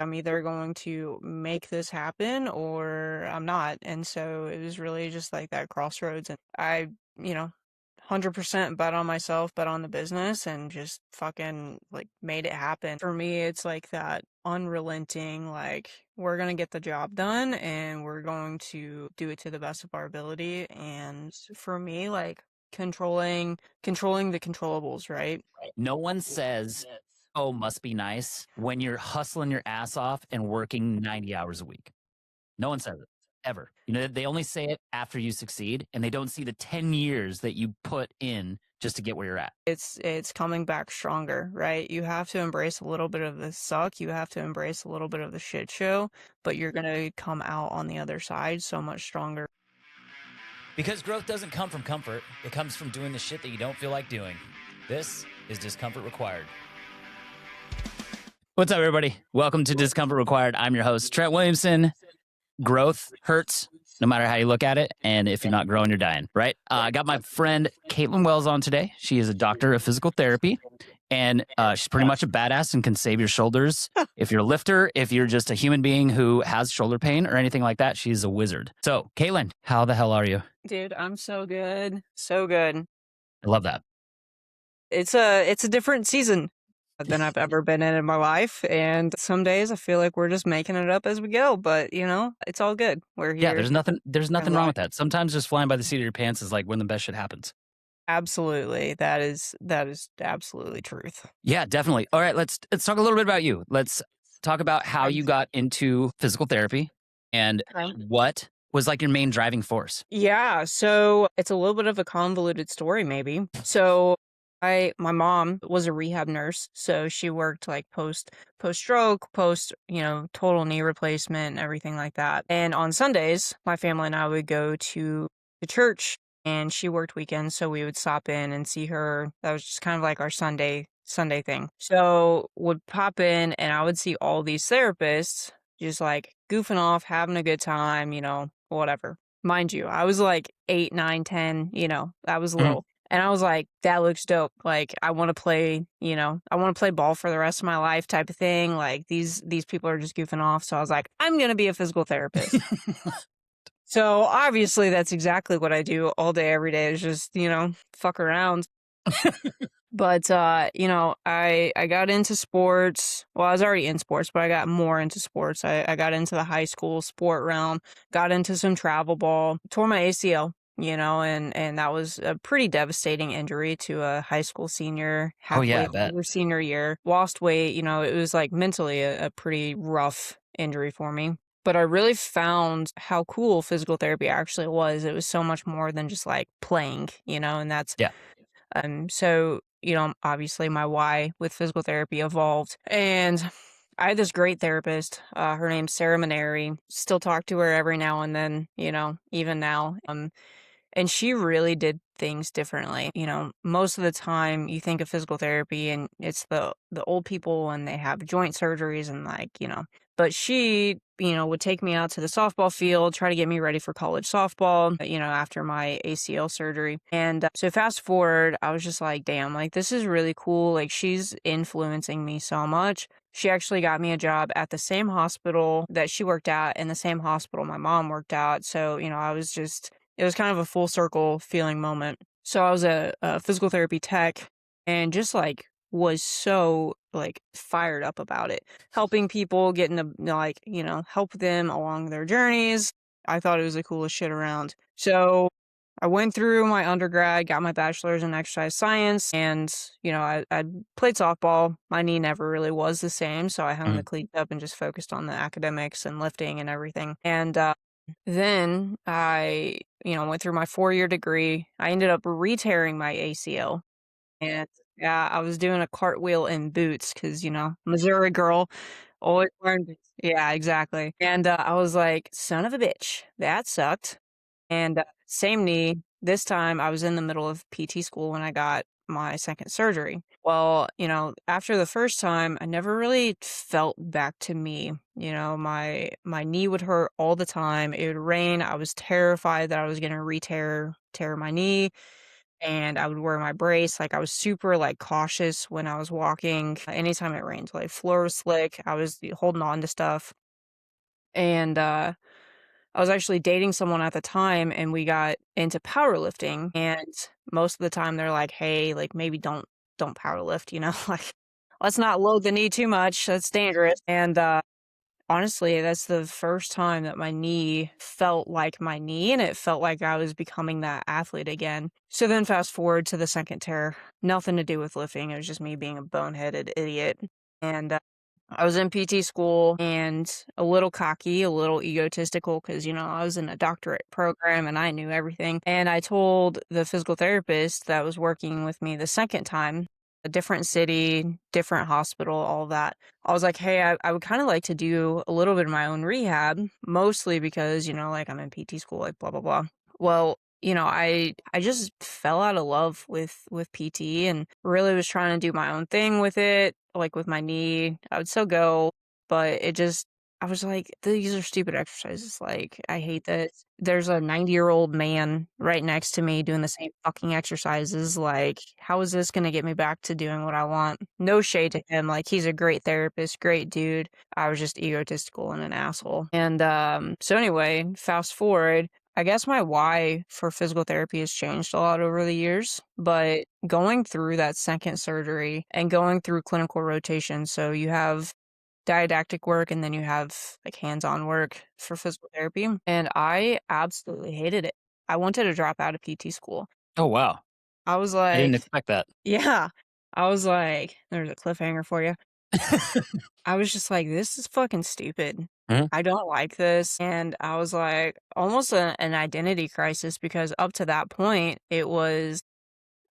I'm either going to make this happen or I'm not. And so it was really just like that crossroads. And I, you know, 100% bet on myself, bet on the business, and just fucking like made it happen. For me, it's like that unrelenting, like, we're going to get the job done and we're going to do it to the best of our ability. And for me, like, controlling the controllables, right? No one says, oh, must be nice when you're hustling your ass off and working 90 hours a week. No one says it ever. They only say it after you succeed, and they don't see the 10 years that you put in just to get where you're at. It's coming back stronger, right? You have to embrace a little bit of the suck. You have to embrace a little bit of the shit show, but you're going to come out on the other side so much stronger. Because growth doesn't come from comfort. It comes from doing the shit that you don't feel like doing. This is Discomfort Required. What's up, everybody? Welcome to Discomfort Required. I'm your host, Trent Williamson. Growth hurts no matter how you look at it. And if you're not growing, you're dying, right? I got my friend Kaytlyn Wells on today. She is a doctor of physical therapy. And she's pretty much a badass and can save your shoulders. If you're a lifter, if you're just a human being who has shoulder pain or anything like that, she's a wizard. So, Kaytlyn, how the hell are you? Dude, I'm so good. So good. I love that. It's a different season than I've ever been in my life. And some days I feel like we're just making it up as we go. But, it's all good. We're here. Yeah, there's nothing wrong with that. Sometimes just flying by the seat of your pants is like when the best shit happens. Absolutely. That is absolutely truth. Yeah, definitely. All right, let's talk a little bit about you. Let's talk about how you got into physical therapy and what was like your main driving force. Yeah, so it's a little bit of a convoluted story, maybe. So my mom was a rehab nurse, so she worked like post stroke, total knee replacement, everything like that. And on Sundays, my family and I would go to the church, and she worked weekends, so we would stop in and see her. That was just kind of like our Sunday thing. So would pop in, and I would see all these therapists just like goofing off, having a good time, whatever. Mind you, I was like 8, 9, 10, I was little. And I was like, that looks dope. Like, I want to play, I want to play ball for the rest of my life type of thing. Like, these people are just goofing off. So I was like, I'm going to be a physical therapist. So obviously that's exactly what I do all day, every day, is just, fuck around. But, I got into sports. Well, I was already in sports, but I got more into sports. I got into the high school sport realm, got into some travel ball, tore my ACL, and that was a pretty devastating injury to a high school senior, halfway through senior year. Lost weight, it was like mentally a pretty rough injury for me. But I really found how cool physical therapy actually was. It was so much more than just like playing, and that's... Yeah. So, obviously my why with physical therapy evolved. And I had this great therapist. Her name's Sarah Maneri. Still talk to her every now and then, even now. And she really did things differently. Most of the time you think of physical therapy and it's the old people and they have joint surgeries and but she, would take me out to the softball field, try to get me ready for college softball, after my ACL surgery. And so fast forward, I was just like, damn, like this is really cool. Like she's influencing me so much. She actually got me a job at the same hospital that she worked at and the same hospital my mom worked at. So, it was kind of a full circle feeling moment. So I was a physical therapy tech and just like was so like fired up about it, helping people, getting to help them along their journeys. I thought it was the coolest shit around. So I went through my undergrad, got my bachelor's in exercise science, and I played softball. My knee never really was the same, so I hung the cleats up and just focused on the academics and lifting and everything. And then I, went through my 4-year degree. I ended up re-tearing my ACL. And yeah, I was doing a cartwheel in boots because, Missouri girl, always wearing boots. Yeah, exactly. And I was like, son of a bitch, that sucked. And same knee. This time I was in the middle of PT school when I got my second surgery. Well, after the first time, I never really felt back to me. My knee would hurt all the time. It would rain. I was terrified that I was going to tear my knee. and I would wear my brace. Like, I was super, like, cautious when I was walking. Anytime it rained, like, floor was slick, I was holding on to stuff, and, I was actually dating someone at the time, and we got into powerlifting, and most of the time, they're like, "Hey, like, maybe don't powerlift," you know? Like, "Let's not load the knee too much, that's dangerous," and, honestly, that's the first time that my knee felt like my knee, and it felt like I was becoming that athlete again. So then fast forward to the second tear, nothing to do with lifting, it was just me being a boneheaded idiot, and, I was in PT school and a little cocky, a little egotistical because, I was in a doctorate program and I knew everything. And I told the physical therapist that was working with me the second time, a different city, different hospital, all that. I was like, hey, I would kind of like to do a little bit of my own rehab, mostly because, like I'm in PT school, like blah, blah, blah. Well, I just fell out of love with PT and really was trying to do my own thing with it, like with my knee. I would still go, but I was like, these are stupid exercises. Like, I hate this. There's a 90-year-old man right next to me doing the same fucking exercises. Like, how is this going to get me back to doing what I want? No shade to him. Like, he's a great therapist, great dude. I was just egotistical and an asshole. And so anyway, fast forward. I guess my why for physical therapy has changed a lot over the years, but going through that second surgery and going through clinical rotation, so you have didactic work and then you have like hands-on work for physical therapy, and I absolutely hated it. I wanted to drop out of PT school. Oh, wow. I was I didn't like, expect that. yeah, I was like, there's a cliffhanger for you. I was just like, "This is fucking stupid. Mhm. I don't like this." And I was like, almost an identity crisis because up to that point, it was,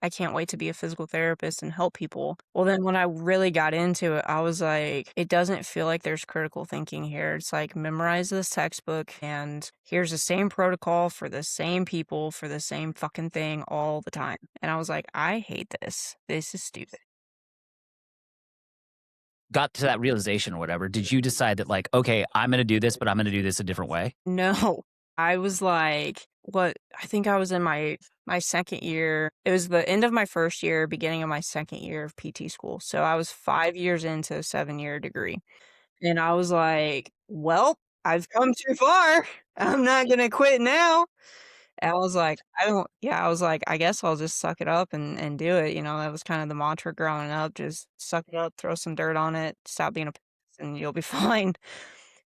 I can't wait to be a physical therapist and help people. Well, then when I really got into it, I was like, it doesn't feel like there's critical thinking here. It's like memorize this textbook and here's the same protocol for the same people for the same fucking thing all the time. And I was like, I hate this. This is stupid. Got to that realization or whatever, did you decide that like, okay, I'm gonna do this, but I'm gonna do this a different way? No. I was like, what, I think I was in my second year. It was the end of my first year, beginning of my second year of PT school. So I was 5 years into a 7-year degree. And I was like, "Well, I've come too far. I'm not gonna quit now." And I was like, "I don't." Yeah, I was like, "I guess I'll just suck it up and do it," that was kind of the mantra growing up, just suck it up, throw some dirt on it, stop being a puss, and you'll be fine.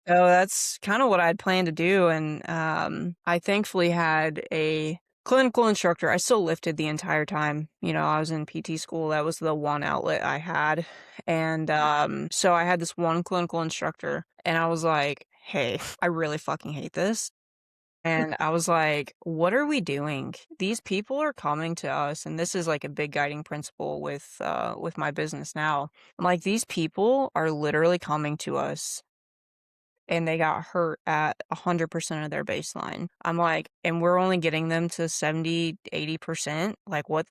So that's kinda what I'd planned to do, and, I thankfully had a clinical instructor. I still lifted the entire time, I was in PT school, that was the one outlet I had, and, so I had this one clinical instructor, and I was like, "Hey, I really fucking hate this," and I was like, "What are we doing? These people are coming to us," and this is, like, a big guiding principle with my business now. I'm like, "These people are literally coming to us and they got hurt at 100% of their baseline." I'm like, "And we're only getting them to 70, 80%? Like, what?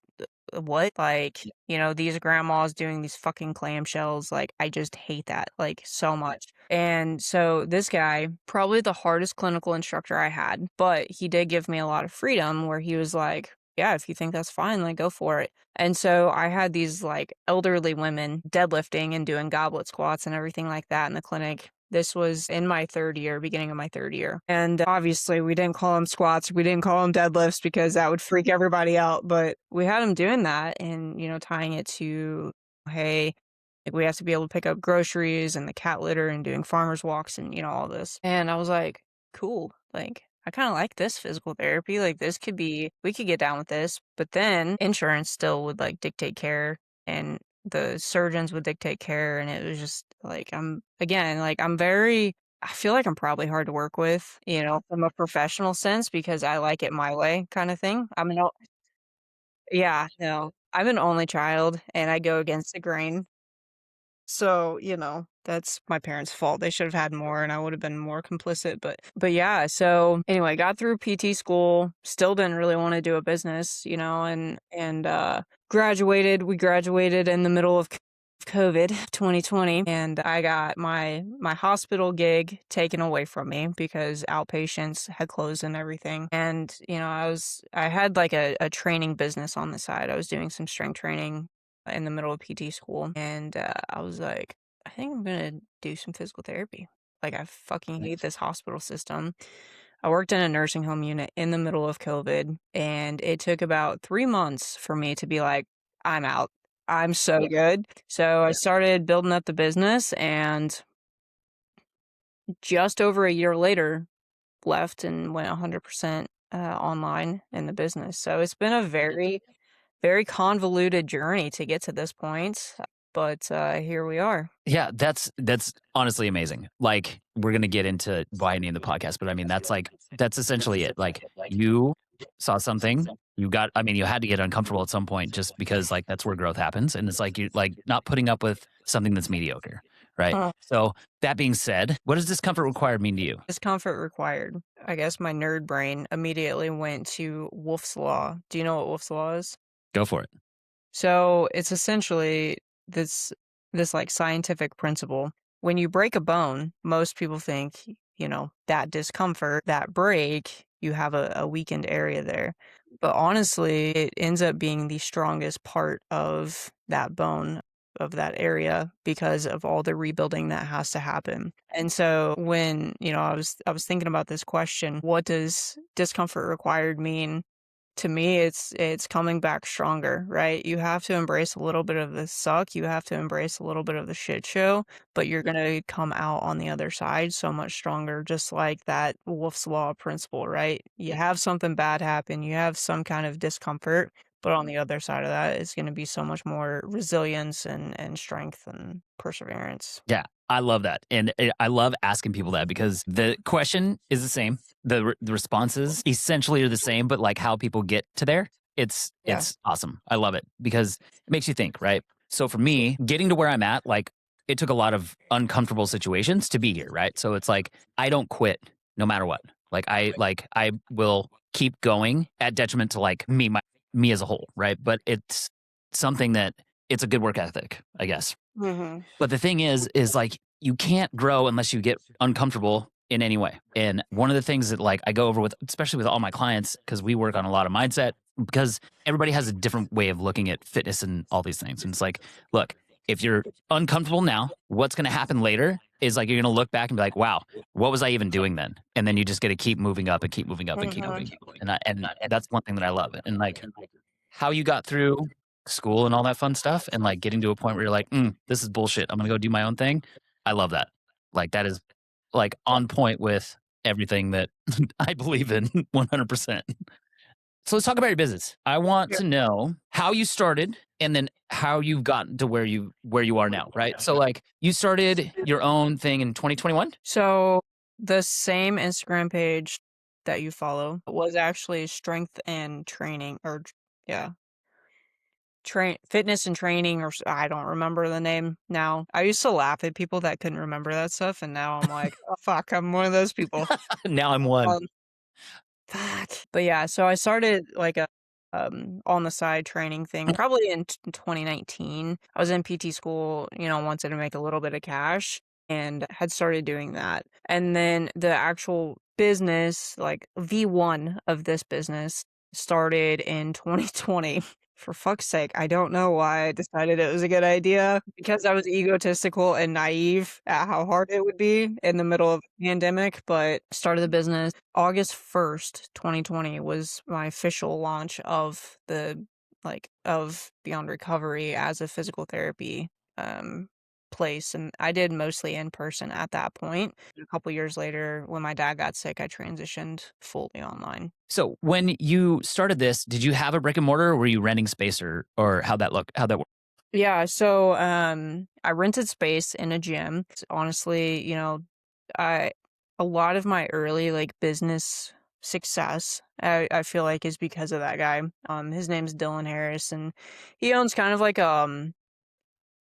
Like, these grandmas doing these fucking clamshells, like, I just hate that, like, so much." And so this guy, probably the hardest clinical instructor I had, but he did give me a lot of freedom where he was like, "Yeah, if you think that's fine, like, go for it." And so I had these, like, elderly women deadlifting and doing goblet squats and everything like that in the clinic. This was in my 3rd year, beginning of my 3rd year. And obviously, we didn't call them squats, we didn't call them deadlifts because that would freak everybody out, but we had them doing that and, tying it to, "Hey, like, we have to be able to pick up groceries and the cat litter and doing farmer's walks and, all this." And I was like, "Cool, like, I kinda like this physical therapy, like, this could be we could get down with this." But then insurance still would, like, dictate care, and the surgeons would dictate care, and it was just, like, I'm very I feel like I'm probably hard to work with, from a professional sense because I like it my way kinda thing. Yeah, no. I'm an only child, and I go against the grain. So, that's my parents' fault. They should have had more and I would have been more complicit, but yeah, so anyway, got through PT school, still didn't really want to do a business, and graduated. We graduated in the middle of COVID 2020, and I got my hospital gig taken away from me because outpatients had closed and everything. And I had like a training business on the side. I was doing some strength training in the middle of PT school, and I was like, I think I'm gonna do some physical therapy. Like I fucking hate this hospital system. I worked in a nursing home unit in the middle of COVID, and it took about 3 months for me to be like, I'm out. I'm so good. So I started building up the business, and just over a year later, left and went 100% online in the business. So it's been a very, very convoluted journey to get to this point, but here we are. Yeah, that's honestly amazing. Like, we're gonna get into why I named the podcast, but I mean, that's essentially it. Like, you saw something, you had to get uncomfortable at some point just because like that's where growth happens. And it's like you're like not putting up with something that's mediocre, right? Uh, So that being said, what does discomfort required mean to you? Discomfort required. I guess my nerd brain immediately went to Wolf's Law. Do you know what Wolf's Law is? Go for it. So it's essentially this this like scientific principle. When you break a bone, most people think, that discomfort, that break, you have a weakened area there. But honestly, it ends up being the strongest part of that bone, of that area, because of all the rebuilding that has to happen. And so when, I was thinking about this question, what does discomfort required mean? To me, it's coming back stronger, right? You have to embrace a little bit of the suck, you have to embrace a little bit of the shit show, but you're gonna come out on the other side so much stronger, just like that Wolf's Law principle, right? You have something bad happen, you have some kind of discomfort, but on the other side of that, it's gonna be so much more resilience and strength and perseverance. Yeah, I love that. And I love asking people that because the question is the same. The responses essentially are the same, but like how people get to there, Yeah. it's awesome. I love it because it makes you think, right? So for me, getting to where I'm at, like it took a lot of uncomfortable situations to be here, right? So it's like I don't quit no matter what. I will keep going at detriment to like me as a whole, right? But it's something that it's a good work ethic, I guess. Mhm. But the thing is like you can't grow unless you get uncomfortable in any way. And one of the things that like I go over with, especially with all my clients, because we work on a lot of mindset, because everybody has a different way of looking at fitness and all these things. And it's like, look, if you're uncomfortable now, what's going to happen later is like you're going to look back and be like, wow, what was I even doing then? And then you just got to keep moving up and keep moving up and keep Mhm. moving up. And that's one thing that I love. And like how you got through school and all that fun stuff and like getting to a point where you're like, this is bullshit. I'm gonna go do my own thing. I love that. Like that is like on point with everything that I believe in 100%. So let's talk about your business. I want to know how you started and then how you've gotten to where you are now, right? So like you started your own thing in 2021? So the same Instagram page that you follow was actually strength and training, or yeah, fitness and training, or I don't remember the name now. I used to laugh at people that couldn't remember that stuff, and now I'm like, oh fuck, I'm one of those people. Now I'm one. Um, Fuck. But yeah, so I started like a on the side training thing probably in 2019. I was in PT school, wanted to make a little bit of cash and had started doing that. And then the actual business, like V1 of this business, started in 2020. For fuck's sake, I don't know why I decided it was a good idea, because I was egotistical and naive at how hard it would be in the middle of a pandemic, but started the business. August 1st, 2020 was my official launch of of Beyond Recovery as a physical therapy um place, and I did mostly in person at that point. A couple years later, when my dad got sick, I transitioned fully online. So when you started this, did you have a brick and mortar or were you renting space or how'd that look? How'd that work? Yeah, so I rented space in a gym. Honestly, I a lot of my early like business success, I feel like, is because of that guy. His name's Dylan Harris, and he owns kind of like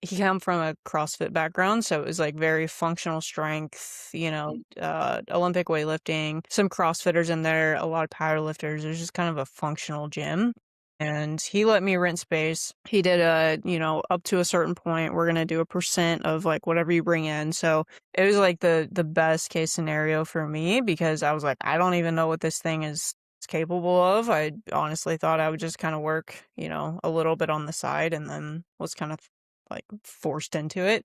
he come from a CrossFit background, so it was like very functional strength, Olympic weightlifting, some CrossFitters in there, a lot of power lifters. It was just kind of a functional gym. and he let me rent space. He did up to a certain point, we're gonna do a percent of like whatever you bring in. So it was like the best case scenario for me because I was like, I don't even know what this thing is capable of. I honestly thought I would just kind of work, a little bit on the side and then was kind of like forced into it.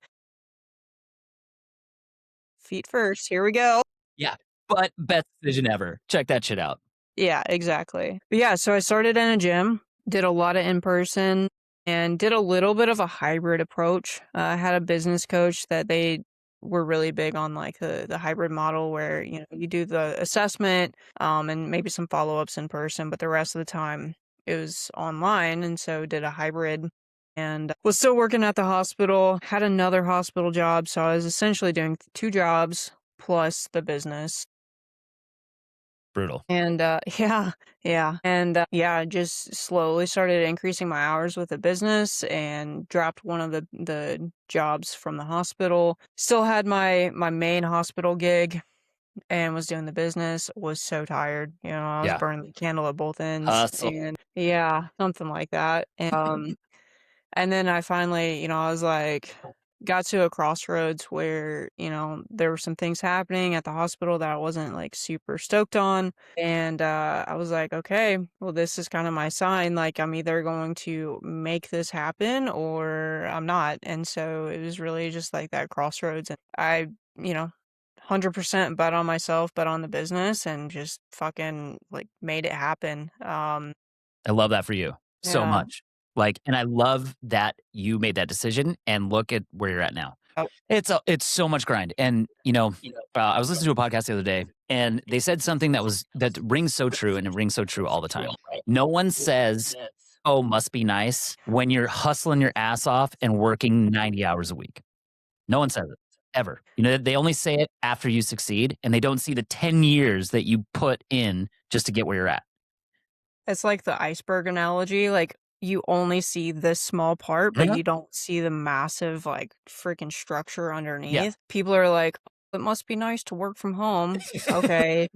Feet first, here we go. Yeah. But best decision ever. Check that shit out. Yeah, exactly. But yeah, so I started in a gym, did a lot of in person, and did a little bit of a hybrid approach. I had a business coach that they were really big on like the hybrid model where you do the assessment and maybe some follow-ups in person, but the rest of the time it was online, and so did a hybrid and was still working at the hospital, had another hospital job, so I was essentially doing two jobs plus the business. Brutal. And, yeah, yeah, and, yeah, just slowly started increasing my hours with the business and dropped one of the jobs from the hospital. Still had my main hospital gig and was doing the business, was so tired, I was Yeah. burning the candle at both ends Hustle. and yeah, something like that, and then I finally, I was like got to a crossroads where, there were some things happening at the hospital that I wasn't like super stoked on. And I was like, okay, well, this is kind of my sign. Like, I'm either going to make this happen or I'm not. And so it was really just like that crossroads. And I, you know, 100% bet on myself, bet on the business, and just fucking like made it happen. I love that for you so Yeah. much. Like, and I love that you made that decision and look at where you're at now. Oh, It's so much grind. And, I was listening to a podcast the other day and they said something that rings so true and it rings so true all the time. No one says, "Oh, must be nice" when you're hustling your ass off and working 90 hours a week. No one says it ever. They only say it after you succeed and they don't see the 10 years that you put in just to get where you're at. it's like the iceberg analogy, like, you only see this small part, but Mhm. you don't see the massive, like, freaking structure Yeah. underneath. People are like, "It must be nice to work from home." Okay.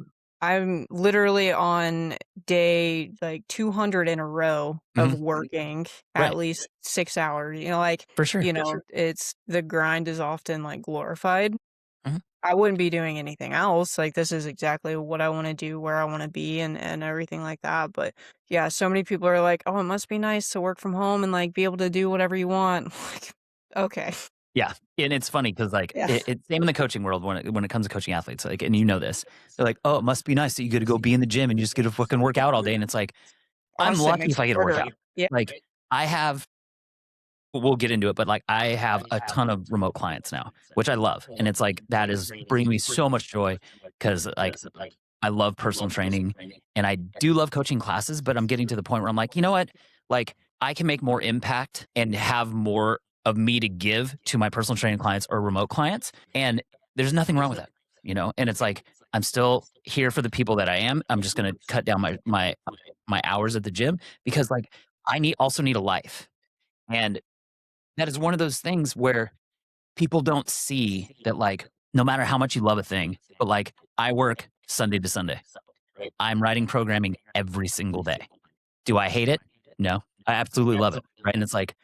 I'm literally on day, like, 200 in a row of Mhm. working at Right. least 6 hours, For sure. it's the grind is often, like, glorified. Mhm. I wouldn't be doing anything else, like, this is exactly what I wanna do, where I wanna be, and everything like that, but, yeah, so many people are like, "Oh, it must be nice to work from home and, like, be able to do whatever you want." Like, okay. Yeah, and it's funny because like, Yeah. it's same in the coaching world when it comes to coaching athletes, like, and you know this. They're like, "Oh, it must be nice that you get to go be in the gym and you just get to fucking work out all day," and it's like, I'm Honestly, it lucky makes if it I get to work harder. out. Yeah, Like, I have we'll get into it, but, like, I have a ton of remote clients now, which I love, and it's like, that is bringing me so much joy because like, I love personal training and I do love coaching classes, but I'm getting to the point where I'm like, you know what? Like, I can make more impact and have more of me to give to my personal training clients or remote clients. And there's nothing wrong with that, And it's like, I'm still here for the people that I am. I'm just going to cut down my hours at the gym because like also need a life. And that is one of those things where people don't see that like no matter how much you love a thing, but like I work Sunday to Sunday. I'm writing programming every single day. Do I hate it? No. I absolutely love it, right? And it's like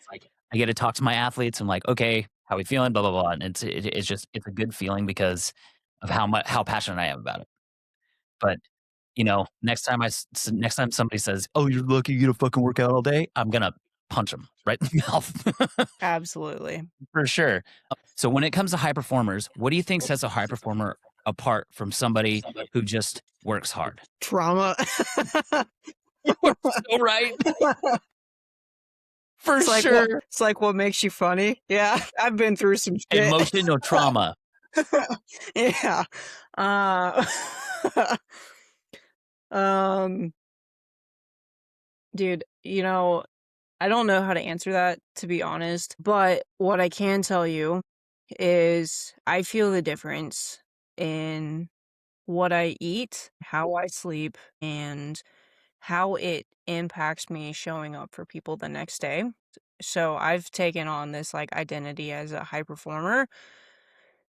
I get to talk to my athletes and like, okay, how we feeling? Blah blah blah. And it's just it's a good feeling because of how passionate I am about it. But next time somebody says, "Oh, you're lucky you get to fucking work out all day," I'm gonna punch them right in the mouth absolutely. for sure. So when it comes to high performers, what do you think sets a high performer apart from somebody who just works hard? Trauma. You are so right. For sure. It's like what makes you funny. Yeah, I've been through some shit. Emotion or trauma. Yeah. Uh, um, dude, I don't know how to answer that, to be honest, but what I can tell you is I feel the difference in what I eat, how I sleep, and how it impacts me showing up for people the next day. So I've taken on this like identity as a high performer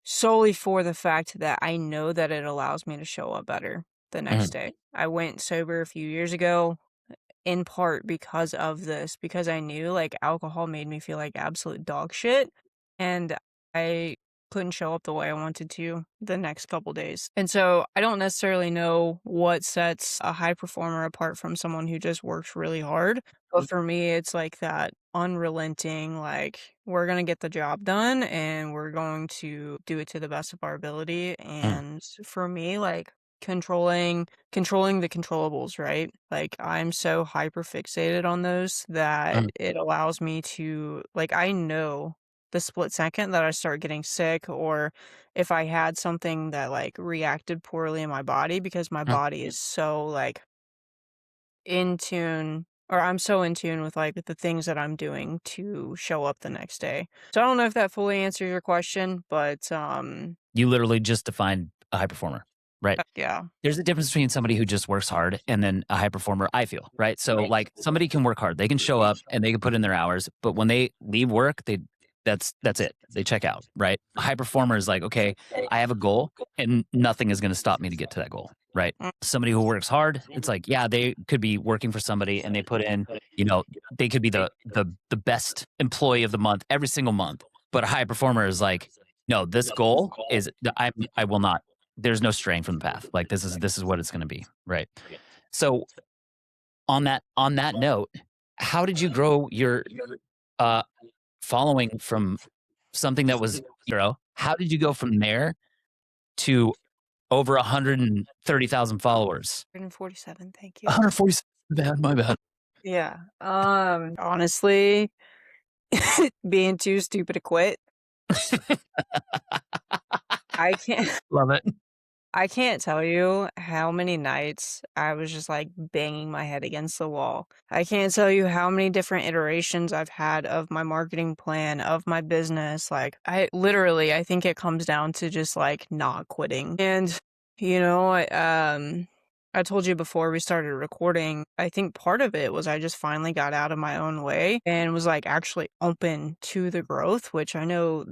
solely for the fact that I know that it allows me to show up better the next Mhm. day. I went sober a few years ago. in part because of this, because I knew like alcohol made me feel like absolute dog shit. And I couldn't show up the way I wanted to the next couple days. And so I don't necessarily know what sets a high performer apart from someone who just works really hard. But for me, it's like that unrelenting, like, we're going to get the job done and we're going to do it to the best of our ability. Mm, And for me, like, controlling the controllables, right? Like, I'm so hyper fixated on those that mm, it allows me to, like, I know the split second that I start getting sick, or if I had something that like reacted poorly in my body, because my mm. body is so like in tune, or I'm so in tune with like the things that I'm doing to show up the next day. So I don't know if that fully answers your question, but You literally just defined a high performer, right? yeah. There's a difference between somebody who just works hard and then a high performer, I feel, right? So like somebody can work hard, they can show up and they can put in their hours, but when they leave work, that's it. They check out, right? A high performer is like, okay, I have a goal and nothing is going to stop me to get to that goal, right? Mm, Somebody who works hard, it's like, yeah, they could be working for somebody and they put in, you know, they could be the best employee of the month every single month. But a high performer is like, no, this goal is I will not, there's no straying from the path. Like this is what it's going to be, right? So on that note, how did you grow your uh following from something that was 0? How did you go from there to over 130,000 followers? 147, thank you. 147, bad, my bad. Yeah. Honestly, being too stupid to quit. I can't Love it. I can't tell you how many nights I was just like banging my head against the wall. I can't tell you how many different iterations I've had of my marketing plan, of my business. Like, I think it comes down to just like not quitting. And, you know, I told you before we started recording, I think part of it was I just finally got out of my own way and was like actually open to the growth, which I know,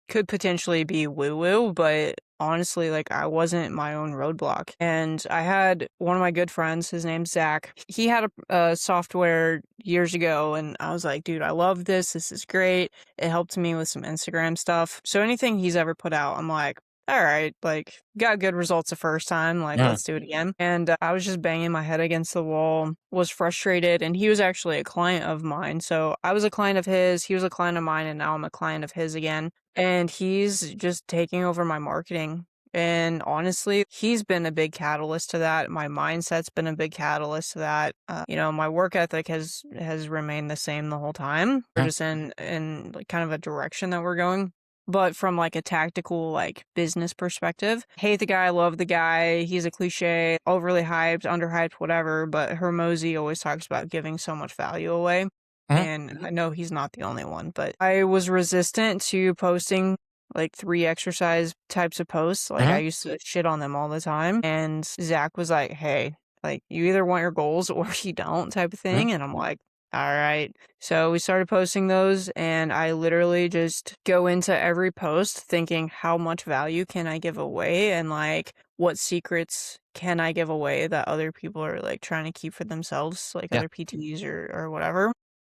could potentially be woo woo, but honestly, like, I wasn't my own roadblock. And I had one of my good friends, his name's Zach. He had a software years ago, and I was like, dude, I love this. This is great. It helped me with some Instagram stuff. So anything he's ever put out, I'm like, all right, like, got good results the first time, like, Mm, let's do it again. And I was just banging my head against the wall, was frustrated, and he was actually a client of mine. So I was a client of his, he was a client of mine, and now I'm a client of his again. And he's just taking over my marketing. And honestly, he's been a big catalyst to that. My mindset's been a big catalyst to that. My work ethic has remained the same the whole time. We're mm, just in like kind of a direction that we're going. But from like a tactical like business perspective, hate the guy, love the guy. He's a cliche, overly hyped, underhyped, whatever. But Hermosi always talks about giving so much value away. mm, And I know he's not the only one, but I was resistant to posting like 3 exercise types of posts. Like, I mm, used to shit on them all the time. And Zach was like, hey, like, you either want your goals or you don't, type of mm. thing. And I'm like, all right. So we started posting those, and I literally just go into every post thinking, how much value can I give away? And like, what secrets can I give away that other people are like trying to keep for themselves, like Yeah. other PTs or whatever.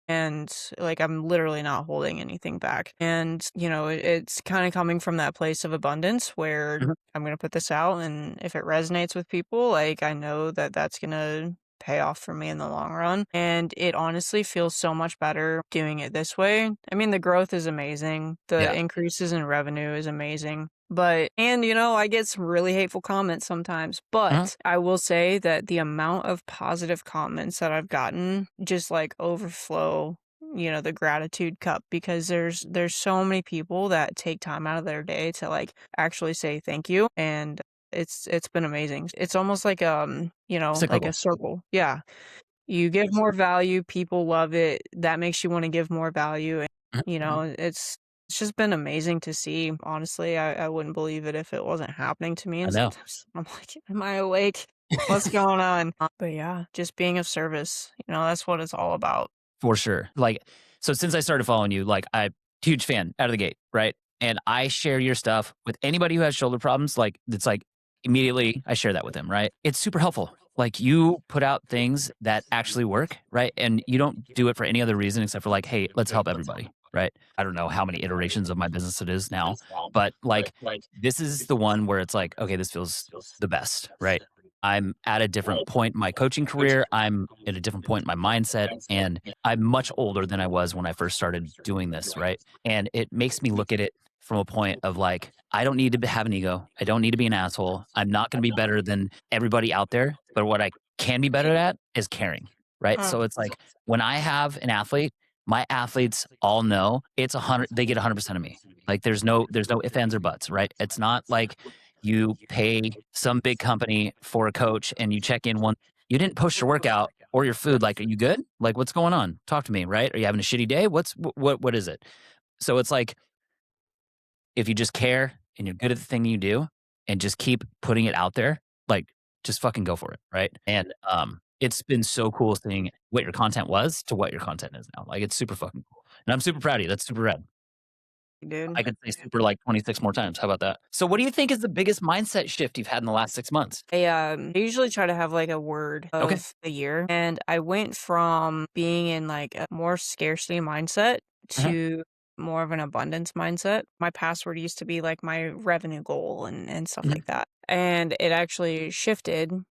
And like, I'm literally not holding anything back. And, it's kind of coming from that place of abundance where Mhm. I'm going to put this out. And if it resonates with people, like, I know that that's going to pay off for me in the long run. And it honestly feels so much better doing it this way. I mean, the growth is amazing. The Yeah. increases in revenue is amazing. And I get some really hateful comments sometimes, Mhm. but I will say that the amount of positive comments that I've gotten just like overflow, the gratitude cup, because there's so many people that take time out of their day to like actually say thank you. And it's been amazing. It's almost like like a Cyclical. circle. Yeah. You give more value, people love it. That makes you want to give more value. And, Mhm. it's just been amazing to see. Honestly, I wouldn't believe it if it wasn't happening to me. I And know. sometimes I'm like, am I awake? What's going on? But yeah, just being of service, that's what it's all about. For sure. Like, so since I started following you, like, I'm huge fan out of the gate, right? And I share your stuff with anybody who has shoulder problems. Like, it's like immediately I share that with them, right? It's super helpful. Like you put out things that actually work, right? And you don't do it for any other reason except for like, hey, let's help everybody, right? I don't know how many iterations of my business it is now, but like this is the one where it's like, okay, this feels the best, right? I'm at a different point in my coaching career. I'm at a different point in my mindset, and I'm much older than I was when I first started doing this, right? And it makes me look at it from a point of like, I don't need to have an ego. I don't need to be an asshole. I'm not going to be better than everybody out there. But what I can be better at is caring, right? So it's like when I have an athlete, my athletes all know it's 100, they get 100% of me. Like there's no ifs, ands, or buts, right? It's not like you pay some big company for a coach and you check in one, you didn't post your workout or your food. Like, are you good? Like, what's going on? Talk to me, right? Are you having a shitty day? What is it? So it's like, if you just care and you're good at the thing you do and just keep putting it out there, like just fucking go for it, right? And it's been so cool seeing what your content was to what your content is now. Like it's super fucking cool. And I'm super proud of you. That's super rad. dude. I could say super like 26 more times. How about that? So what do you think is the biggest mindset shift you've had in the last 6 months? I usually try to have like a word Okay. of the year, and I went from being in like a more scarcity mindset Uh-huh. to more of an abundance mindset. My password used to be like my revenue goal and stuff Mhm. like that, and it actually shifted. I'm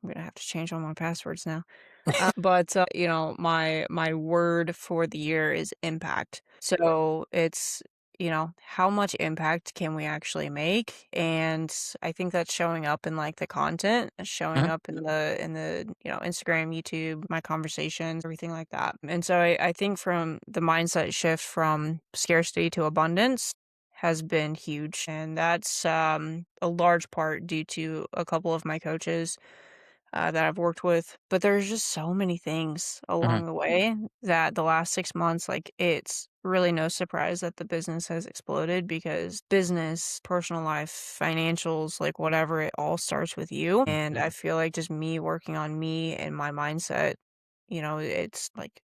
gonna have to change all my passwords now. But my word for the year is impact. So it's, how much impact can we actually make? And I think that's showing up in like the content, showing Uh-huh. up in the Instagram, YouTube, my conversations, everything like that. And so I think from the mindset shift from scarcity to abundance has been huge. And that's a large part due to a couple of my coaches that I've worked with. But there's just so many things Uh-huh. along the way that the last 6 months, like, it's really no surprise that the business has exploded because business, personal life, financials, like, whatever, it all starts with you. And I feel like just me working on me and my mindset, it's like,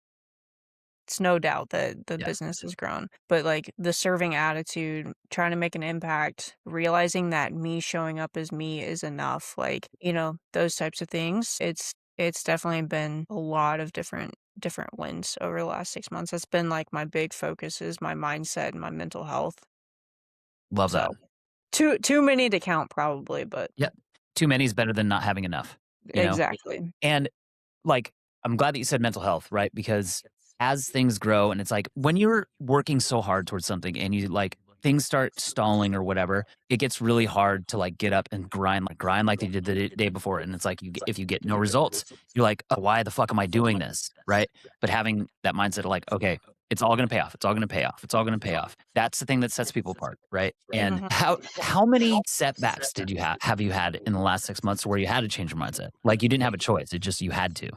it's no doubt that the Yeah. business has grown, but, like, the serving attitude, trying to make an impact, realizing that me showing up as me is enough, like, those types of things. It's definitely been a lot of different wins over the last 6 months. That's been, like, my big focus is my mindset and my mental health. Love that. So, too many to count probably, but Yep. Too many is better than not having enough, you know? exactly. And like, I'm glad that you said mental health, right? Because as things grow and it's like when you're working so hard towards something and you like things start stalling or whatever, it gets really hard to like get up and grind like they did the day before. And it's like if you get no results, you're like, oh, why the fuck am I doing this? Right. But having that mindset of like, okay, it's all gonna pay off. It's all gonna pay off. It's all gonna pay off. That's the thing that sets people apart, right? And Mhm. how many setbacks did you have you had in the last 6 months where you had to change your mindset? Like you didn't have a choice. It just you had to.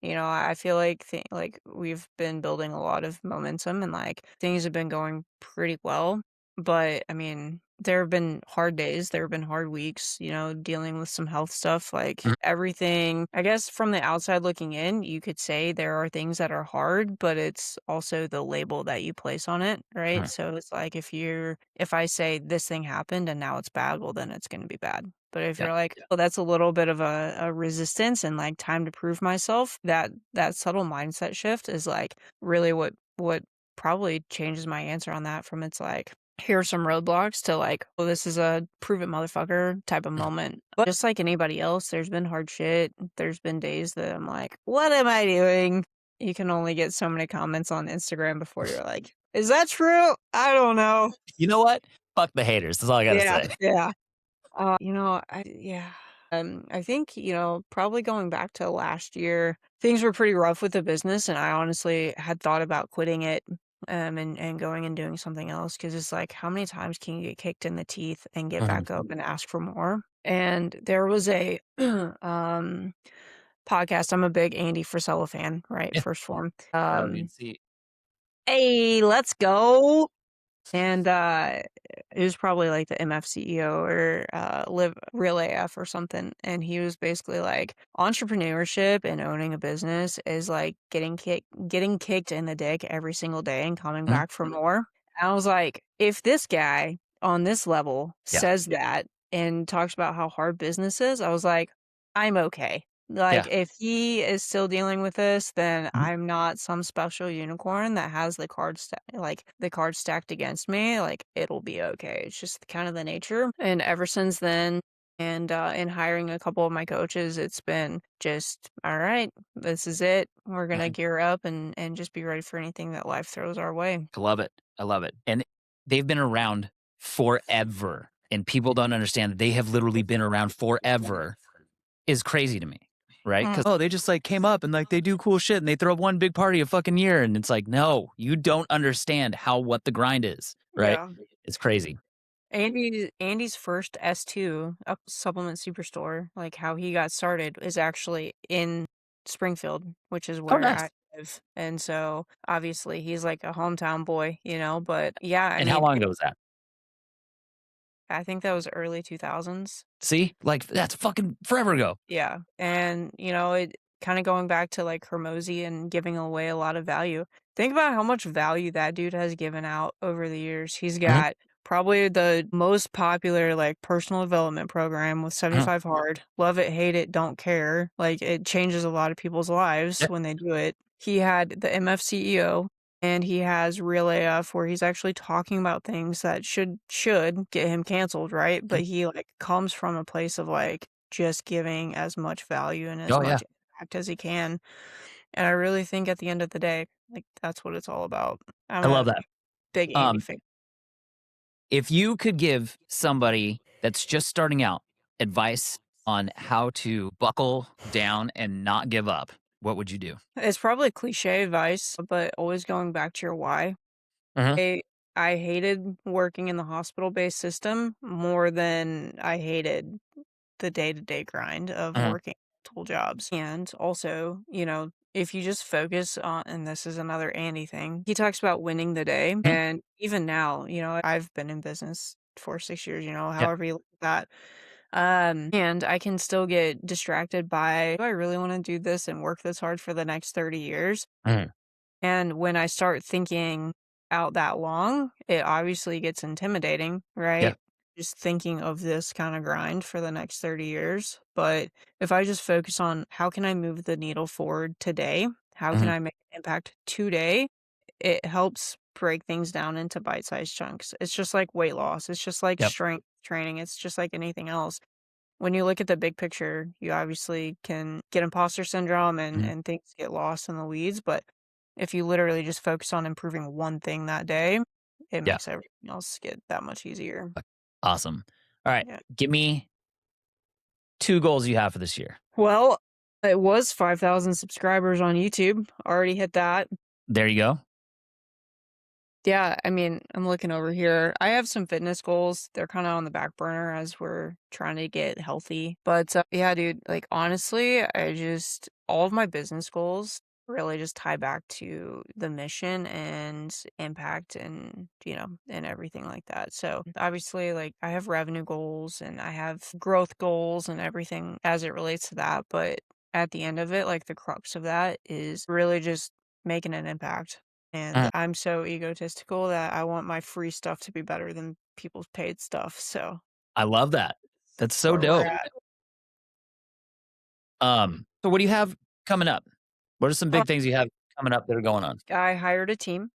I feel like we've been building a lot of momentum and like things have been going pretty well. But I mean, there have been hard days, there have been hard weeks, dealing with some health stuff, like Mhm. everything. I guess from the outside looking in, you could say there are things that are hard, but it's also the label that you place on it, right? Mhm. So it's like if I say this thing happened and now it's bad, well then it's going to be bad. But if Yeah. you're like, "Oh, that's a little bit of a resistance and, like, time to prove myself," that subtle mindset shift is, like, really what probably changes my answer on that from it's like, "Here are some roadblocks," to, like, "Oh, this is a prove it motherfucker" type of moment. But just like anybody else, there's been hard shit. There's been days that I'm like, "What am I doing?" You can only get so many comments on Instagram before you're like, "Is that true? I don't know." You know what? Fuck the haters. That's all I gotta Yeah, say. yeah. I think, probably going back to last year, things were pretty rough with the business, and I honestly had thought about quitting it, and going and doing something else because it's like, how many times can you get kicked in the teeth and get Mhm. back up and ask for more? And there was a podcast. I'm a big Andy Frisella fan, right? Yeah. First form. Shout out BNC. Hey, let's go. And, it was probably like the MF CEO or, Live Real AF or something, and he was basically like, "Entrepreneurship and owning a business is like getting kicked in the dick every single day and coming Mhm. back for more." And I was like, "If this guy on this level Yeah. says that and talks about how hard business is," I was like, "I'm okay." Like, Yeah. if he is still dealing with this, then Mhm. I'm not some special unicorn that has the cards stacked against me, like, it'll be okay. It's just kind of the nature, and ever since then, and, in hiring a couple of my coaches, it's been just, "Alright, this is it. We're gonna Mhm. gear up and just be ready for anything that life throws our way." I love it. I love it. And they've been around forever. And people don't understand that they have literally been around forever is crazy to me. Right? Mm, Because, oh, they just like came up and like they do cool shit and they throw up one big party a fucking year. And it's like, no, you don't understand how what the grind is. Right? yeah. It's crazy. Andy's first S2 supplement superstore, like, how he got started is actually in Springfield, which is Oh, where nice. I live, and so, obviously, he's like a hometown boy, but yeah, I And how mean, long ago was that? I think that was early 2000s. See? Like, that's fucking forever ago. Yeah, and, it kinda going back to, like, Hormozy and giving away a lot of value. Think about how much value that dude has given out over the years. He's Mhm, got probably the most popular, like, personal development program with mhm. 75 Hard. Love it, hate it, don't care. Like, it changes a lot of people's lives Yeah. when they do it. He had the MF CEO, and he has Real AF where he's actually talking about things that should get him canceled, right? But Mhm. he, like, comes from a place of, like, just giving as much value and as Oh, yeah. much impact as he can, and I really think at the end of the day, like, that's what it's all about. I'm I love a that. big Andy Um, fan. if you could give somebody that's just starting out advice on how to buckle down and not give up, what would you do? It's probably cliche advice, but always going back to your why. Mhm, I I hated working in the hospital-based system more than I hated the day-to-day grind of mhm, working multiple jobs. And also, if you just focus on, and this is another Andy thing, he talks about winning the day. mhm. And even now, I've been in business for 6 years, Yeah. however you look at that. And I can still get distracted by, do I really want to do this and work this hard for the next 30 years? Mhm. And when I start thinking out that long, it obviously gets intimidating, Yeah. right? Just thinking of this kind of grind for the next 30 years. But if I just focus on how can I move the needle forward today? How can Mhm. I make an impact today? It helps break things down into bite-sized chunks. It's just like weight loss. It's just like Yep. strength training. It's just like anything else. When you look at the big picture, you obviously can get imposter syndrome and Mhm. and things get lost in the weeds, but if you literally just focus on improving one thing that day, it Yeah. makes everything else get that much easier. Awesome. All right. Yeah. Give me 2 goals you have for this year. Well, it was 5,000 subscribers on YouTube. Already hit that. There you go. Yeah, I mean, I'm looking over here. I have some fitness goals. They're kind of on the back burner as we're trying to get healthy. But yeah, dude, like honestly, all of my business goals really just tie back to the mission and impact and everything like that. So obviously, like I have revenue goals and I have growth goals and everything as it relates to that. But at the end of it, like the crux of that is really just making an impact. And Mhm. I'm so egotistical that I want my free stuff to be better than people's paid stuff, so I love that. That's that's so where we're dope. at. So what do you have coming up? What are some Uh, big things you have coming up that are going on? I hired a team.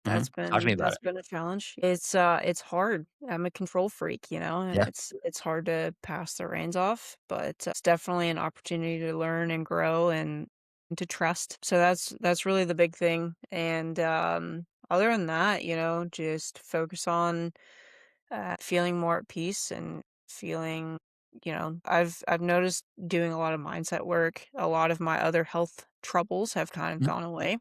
Mhm. Talk to me about That's it. been a challenge. It's hard. I'm a control freak, and Yeah. it's hard to pass the reins off, but it's definitely an opportunity to learn and grow and to trust. So that's really the big thing. And other than that, just focus on feeling more at peace and feeling, I've noticed doing a lot of mindset work, a lot of my other health troubles have kind of Mhm. gone away.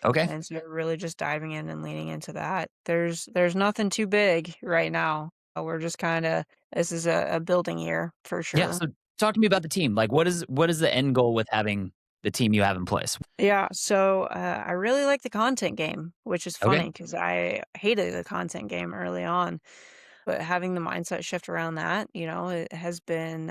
Okay. And so really just diving in and leaning into that. There's nothing too big right now. We're just kind of this is a building year for Yeah, sure. so talk to me about the team. Like what is the end goal with having the team you have in place? Yeah, so I really like the content game, which is Okay. funny because I hated the content game early on, but having the mindset shift around that, it has been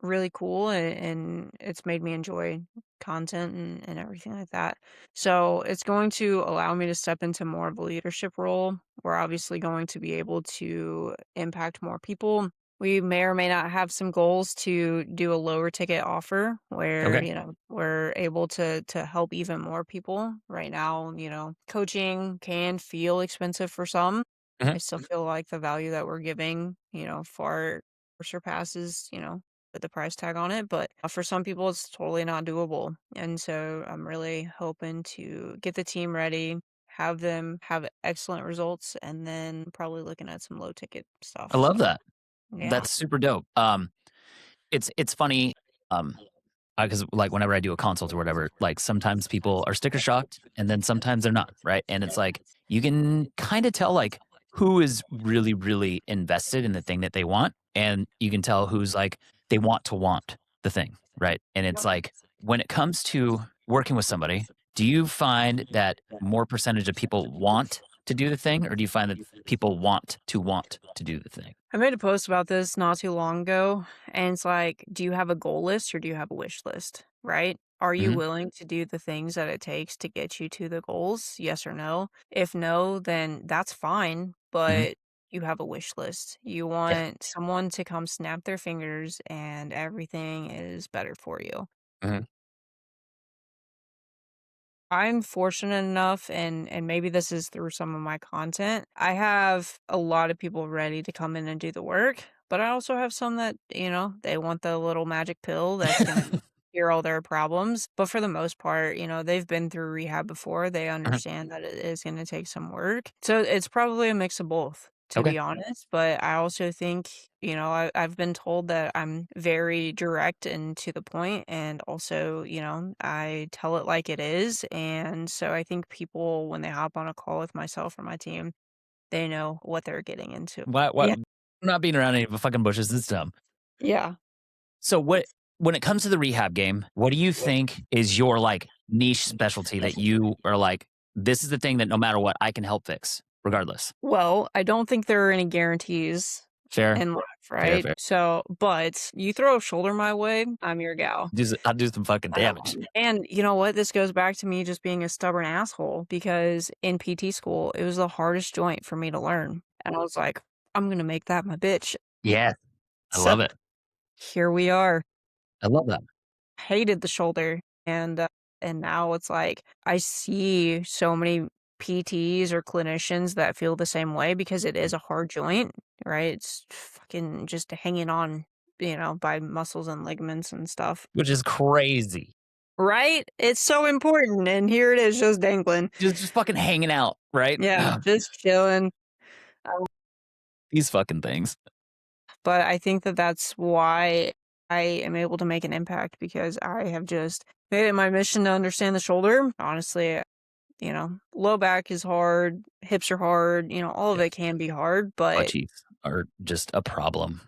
really cool and it's made me enjoy content and everything like that. So it's going to allow me to step into more of a leadership role. We're obviously going to be able to impact more people We may or may not have some goals to do a lower ticket offer where, Okay. we're able to help even more people. Right now, coaching can feel expensive for some. Mhm. I still feel like the value that we're giving, far surpasses, with the price tag on it. But for some people, it's totally not doable. And so I'm really hoping to get the team ready, have them have excellent results, and then probably looking at some low ticket I stuff. love So that. yeah. That's super dope. It's funny, because like whenever I do a consult or whatever, like sometimes people are sticker shocked and then sometimes they're not, right? And it's like you can kind of tell like who is really, really invested in the thing that they want, and you can tell who's like they want the thing, right? And it's like when it comes to working with somebody, do you find that more percentage of people want to do the thing, or do you find that people want to do the thing? I made a post about this not too long ago, and it's like, do you have a goal list or do you have a wish list, right? Are you Hmm. willing to do the things that it takes to get you to the goals? Yes or no? If no, then that's fine, Hmm. but you have a wish list. You Yeah. want someone to come snap their fingers and everything is better for you. Hmm. I'm fortunate enough, and maybe this is through some of my content. I have a lot of people ready to come in and do the work, but I also have some that, they want the little magic pill that's gonna cure all their problems. But for the most part, they've been through rehab before. They understand that it is gonna take some work. So it's probably a mix of both, to Okay. be honest. But I also think, I've been told that I'm very direct and to the point, and also, I tell it like it is. And so I think people, when they hop on a call with myself or my team, they know what they're getting into. What Yeah. I'm not beating around any fucking bushes, it's dumb. Yeah. So what when it comes to the rehab game, what do you think is your, like, niche specialty that you are like, "This is the thing that no matter what, I can help fix regardless." Well, I don't think there are any guarantees Fair, in life, fair, right? fair. So, but you throw a shoulder my way, I'm your gal. I'll do some fucking damage. And you know what? This goes back to me just being a stubborn asshole because in PT school, it was the hardest joint for me to learn. And I was like, I'm going to make that my bitch. Yeah, I So love it. here we are. I love that. Hated the shoulder. And now it's like I see so many PTs or clinicians that feel the same way because it is a hard joint, right? It's fucking just hanging on, by muscles and ligaments and stuff. Which is crazy. Right? It's so important, and here it is just dangling. Just fucking hanging out, right? Yeah, Ugh, just chilling. these fucking things. But I think that that's why I am able to make an impact because I have just made it my mission to understand the shoulder. Honestly, low back is hard, hips are hard, all of Yeah, it can be hard, butt but cheeks are just a problem.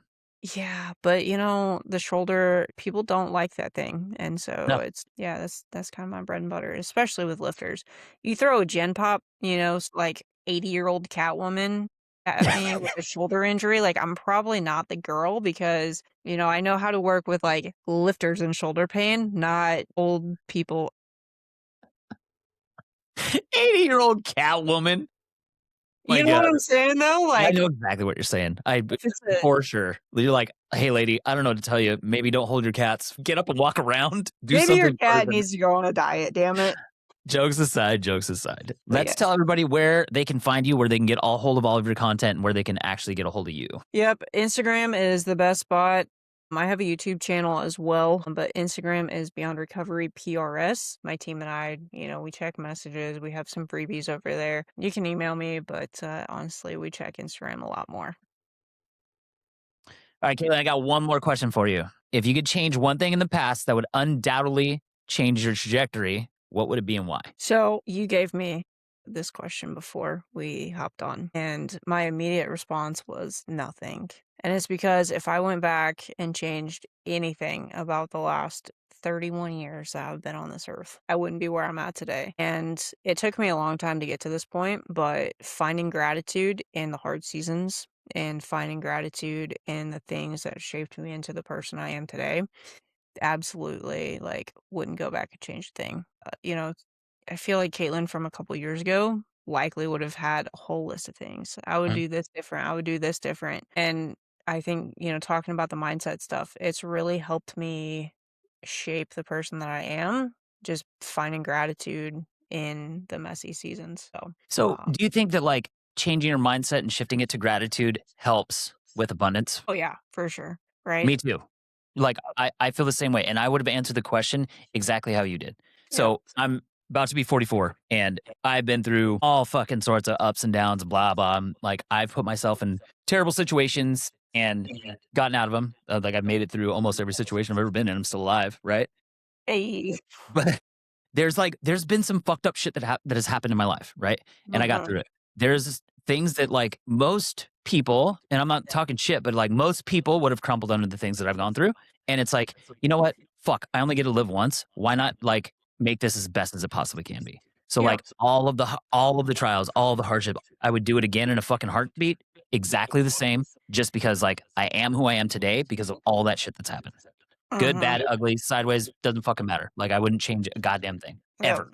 yeah, but the shoulder, people don't like that thing. And so No. yeah, that's kind of my bread and butter, especially with lifters. You throw a gen pop, like 80-year-old Catwoman at me with a shoulder injury, like I'm probably not the girl because, I know how to work with like lifters and shoulder pain, not old people. 80-year-old Catwoman. My You know what god. I'm saying though? I Like know exactly what you're saying. if it's a For sure. You're like, "Hey, lady, I don't know what to tell you. Maybe don't hold your cats. Get up and walk around. Do maybe your something other cat than" needs to go on a diet, damn it. jokes aside, jokes aside. But Let's tell yes. everybody where they can find you, where they can get a hold of all of your content, and where they can actually get a hold of you. Yep, Instagram is the best spot. I have a YouTube channel as well, but Instagram is Beyond Recovery PRS. My team and I, we check messages. We have some freebies over there. You can email me, but honestly, we check Instagram a lot more. All right, Kayla, I got one more question for you. If you could change one thing in the past that would undoubtedly change your trajectory, what would it be and why? So you gave me this question before we hopped on, and my immediate response was nothing. And it's because if I went back and changed anything about the last 31 years that I've been on this earth, I wouldn't be where I'm at today. And it took me a long time to get to this point, but finding gratitude in the hard seasons and finding gratitude in the things that shaped me into the person I am today absolutely, like, wouldn't go back and change a thing. I feel like Kaytlyn from a couple years ago likely would have had a whole list of things. I would Mhm. do this different. I would do this different. And I think, talking about the mindset stuff, it's really helped me shape the person that I am, just finding gratitude in the messy seasons. So, So, um, do you think that like changing your mindset and shifting it to gratitude helps with abundance? oh yeah, for sure. Right? Me too. Like, I feel the same way, and I would have answered the question exactly how you did. Yeah. So, I'm about to be 44, and I've been through all fucking sorts of ups and downs, blah, blah. Like, I've put myself in terrible situations and gotten out of them. Like, I've made it through almost every situation I've ever been in. I'm still alive, right? Hey. But there's been some fucked up shit that has happened in my life, right? And I got Mhm. through it. There's things that like most people, and I'm not talking shit, but like most people would have crumbled under the things that I've gone through. And it's like, you know what? Fuck, I only get to live once. Why not like make this as best as it possibly can be? So Yeah. like all of the trials, all of the hardship, I would do it again in a fucking heartbeat, exactly the same, just because like I am who I am today because of all that shit that's happened. Good, Mhm. bad, ugly, sideways, doesn't fucking matter. Like, I wouldn't change a goddamn thing, Yep. ever.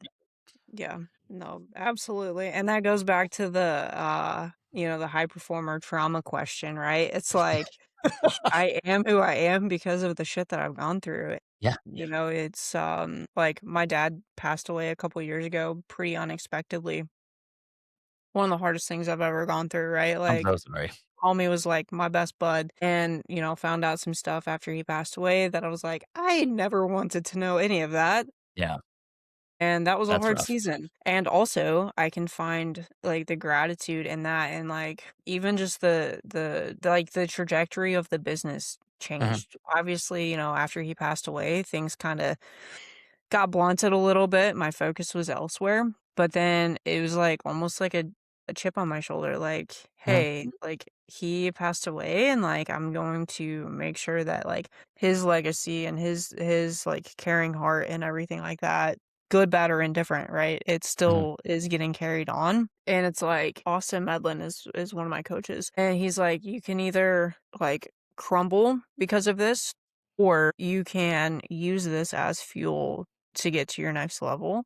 Yeah. No, absolutely. And that goes back to the high performer trauma question, right? It's like I am who I am because of the shit that I've gone through. Yeah, It's like my dad passed away a couple years ago pretty unexpectedly. One of the hardest things I've ever gone through, right? I'm Like so sorry. homie was like my best bud and, found out some stuff after he passed away that I was like, I never wanted to know any of that. Yeah, And that was a that's hard rough. season. And also, I can find, like, the gratitude in that and, like, even just the trajectory of the business Mhm, changed. Obviously, after he passed away, things kinda got blunted a little bit, my focus was elsewhere, but then it was, like, almost like a chip on my shoulder, like, mhm, "Hey, like, he passed away, and, like, I'm going to make sure that, like, his legacy and his, like, caring heart and everything like that, good, bad, or indifferent, right? It mhm, still is getting carried on." And it's like Austin Medlin is one of my coaches, and he's like, "You can either, like, crumble because of this, or you can use this as fuel to get to your next level."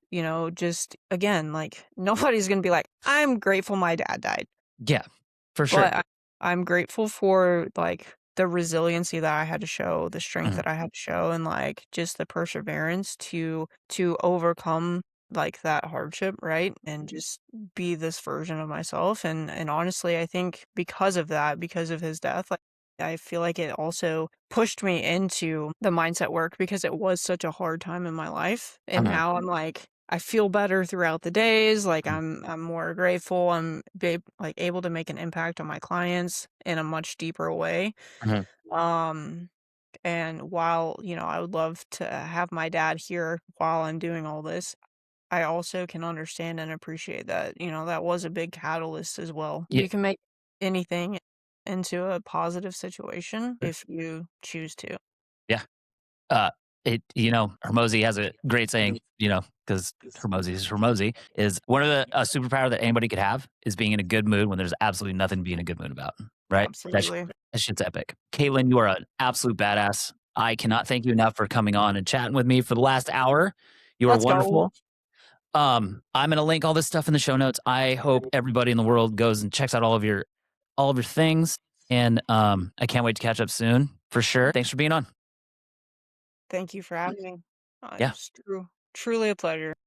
Just again, like, nobody's gonna be like, "I'm grateful my dad died," yeah, for sure. but I'm grateful for, like, the resiliency that I had to show, the strength Mhm, that I had to show, and, like, just the perseverance to overcome, like, that hardship, right? And just be this version of myself, and honestly, I think because of that, because of his death, like, I feel like it also pushed me into the mindset work because it was such a hard time in my life, and mhm, now I'm like, I feel better throughout the days, like, mhm, I'm more grateful, like, able to make an impact on my clients in a much deeper way, mhm. um, and while, I would love to have my dad here while I'm doing all this, I also can understand and appreciate that, that was a big catalyst as well. Yeah, You can make anything into a positive situation if you choose to. yeah. Hormozy has a great saying, because Hormozy is Hormozy, is one of the a superpower that anybody could have is being in a good mood when there's absolutely nothing to be in a good mood about, right? Absolutely. That shit's epic. Caitlin, you are an absolute badass. I cannot thank you enough for coming on and chatting with me for the last hour. You are Let's go. wonderful. I'm gonna link all this stuff in the show notes. I hope everybody in the world goes and checks out all of your things. And I can't wait to catch up soon for sure. Thanks for being on. Thank you for having me. Yeah. Truly a pleasure.